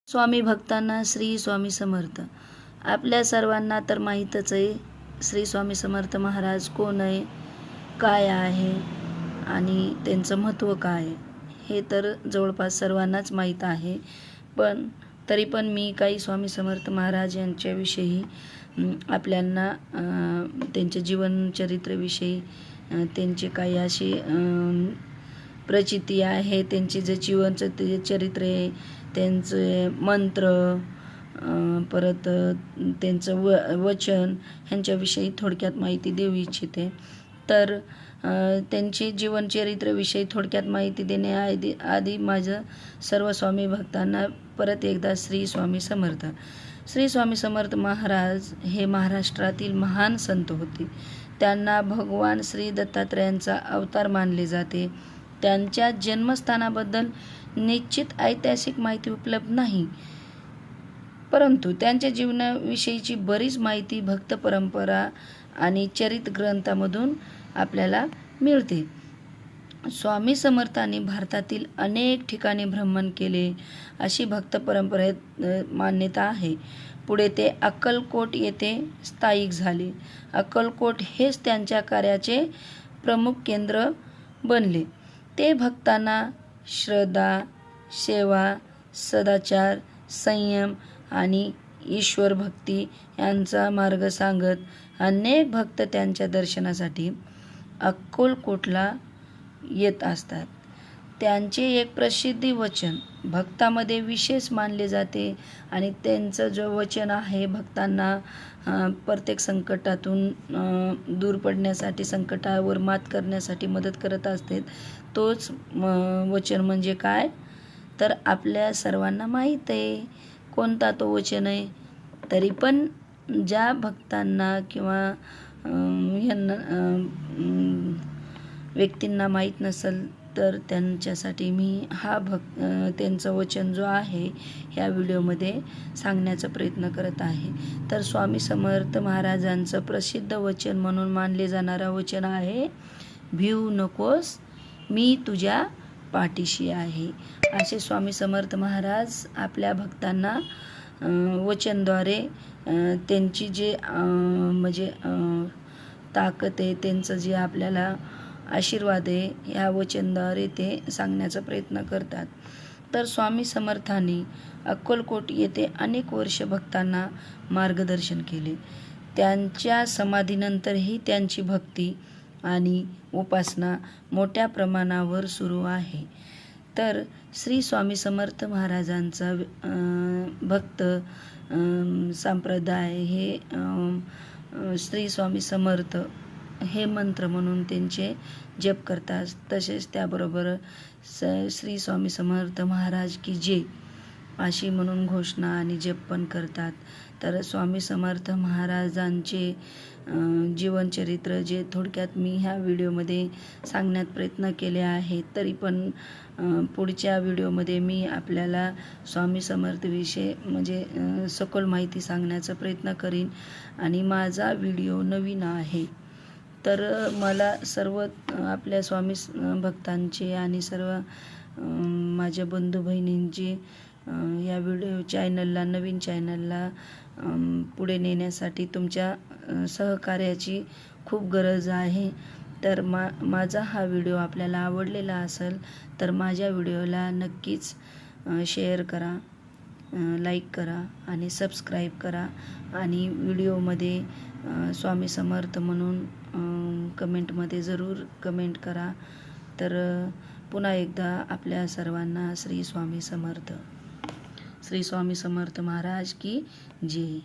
स्वामी भक्तांना श्री स्वामी समर्थ. आपल्या सर्वांना तर माहीतच आहे श्री स्वामी समर्थ महाराज कोण आहे, काय आहे आणि त्यांचं महत्त्व काय आहे हे तर जवळपास सर्वांनाच माहीत आहे. पण तरी पण मी काही स्वामी समर्थ महाराज यांच्याविषयी आपल्यांना त्यांच्या जीवनचरित्राविषयी त्यांचे काही असे प्रचिती आहे, त्यांचे जे जीवनचं चरित्र आहे, त्यांचे मंत्र, परत त्यांचं वचन ह्यांच्याविषयी थोडक्यात माहिती देऊ इच्छिते. तर त्यांची जीवनचरित्राविषयी थोडक्यात माहिती देण्याआधी माझं सर्व स्वामी भक्तांना परत एकदा श्री स्वामी समर्थ. श्री स्वामी समर्थ महाराज हे महाराष्ट्रातील महान संत होते. त्यांना भगवान श्री दत्तात्रयांचा अवतार मानले जाते. त्यांच्या जन्मस्थानाबद्दल निश्चित ऐतिहासिक माहिती उपलब्ध नाही, परंतु त्यांच्या जीवनाविषयीची बरीच माहिती भक्त परंपरा आणि चरित्र ग्रंथामधून आपल्याला मिळते. स्वामी समर्थांनी भारतातील अनेक ठिकाणी भ्रमण केले अशी भक्त परंपरेत मान्यता आहे. पुढे ते अक्कलकोट येथे स्थायिक झाले. अक्कलकोट हेच त्यांच्या कार्याचे प्रमुख केंद्र बनले. ते भक्तांना श्रद्धा, सेवा, सदाचार, संयम आणि ईश्वर भक्ती यांचा मार्ग सांगत अनेक भक्त त्यांच्या दर्शनासाठी अक्कलकोटला येत असतात. त्यांचे एक प्रसिद्ध वचन भक्तामध्ये विशेष मानले जाते आणि त्यांचं जो वचन आहे भक्तांना प्रत्येक संकटातून दूर पडण्यासाठी, संकटावर मात करण्यासाठी मदत करत असते. तोच वचन म्हणजे काय तर आपल्या सर्वांना माहीत आहे कोणता तो वचन आहे. तरी पण ज्या भक्तांना किंवा ह्यांना व्यक्तींना माहीत नसेल तर त्यांच्यासाठी मी त्यांचं वचन जो आहे ह्या व्हिडिओमध्ये सांगण्याचा प्रयत्न करत आहे. तर स्वामी समर्थ महाराजांचं प्रसिद्ध वचन म्हणून मानले जाणारं वचन आहे, भिवू नकोस मी तुझ्या पाठीशी आहे. असे स्वामी समर्थ महाराज आपल्या भक्तांना वचनद्वारे त्यांची जे म्हणजे ताकद आहे, त्यांचं जे आपल्याला आशीर्वाद आहे ह्या वचनद्वारे ते सांगण्याचा प्रयत्न करतात. तर स्वामी समर्थांनी अक्कलकोट येथे अनेक वर्ष भक्तांना मार्गदर्शन केले. त्यांच्या समाधीनंतरही त्यांची भक्ती आणि उपासना मोठ्या प्रमाणावर सुरू आहे. तर श्री स्वामी समर्थ महाराजांचा भक्त संप्रदाय हे श्री स्वामी समर्थ हे मंत्र म्हणून त्यांचे जप करतात. तसेच त्याबरोबर श्री स्वामी समर्थ महाराज की जय अशी म्हणून घोषणा आणि जप पण करतात. तर स्वामी समर्थ महाराजांचे जीवनचरित्र जे थोडक्यात मी ह्या व्हिडिओमध्ये सांगण्यात प्रयत्न केले आहे. तरी पण पुढच्या व्हिडिओमध्ये मी आपल्याला स्वामी समर्थविषयी म्हणजे सखोल माहिती सांगण्याचा प्रयत्न करीन. आणि माझा व्हिडिओ नवीन आहे तर मला सर्व आपल्या स्वामी भक्तांचे आणि सर्व माझ्या बंधू बहिणींची या व्हिडिओ चॅनलला, नवीन चॅनलला पुढे नेण्यासाठी तुमच्या सहकार्याची खूप गरज आहे. तर माझा हा व्हिडिओ आपल्याला आवडलेला असेल तर माझ्या व्हिडिओला नक्कीच शेअर करा, लाईक करा आणि सबस्क्राईब करा. आणि व्हिडिओमध्ये स्वामी समर्थ म्हणून कमेंटमध्ये जरूर कमेंट करा. तर पुन्हा एकदा आपल्या सर्वांना श्री स्वामी समर्थ. श्री स्वामी समर्थ महाराज की जय.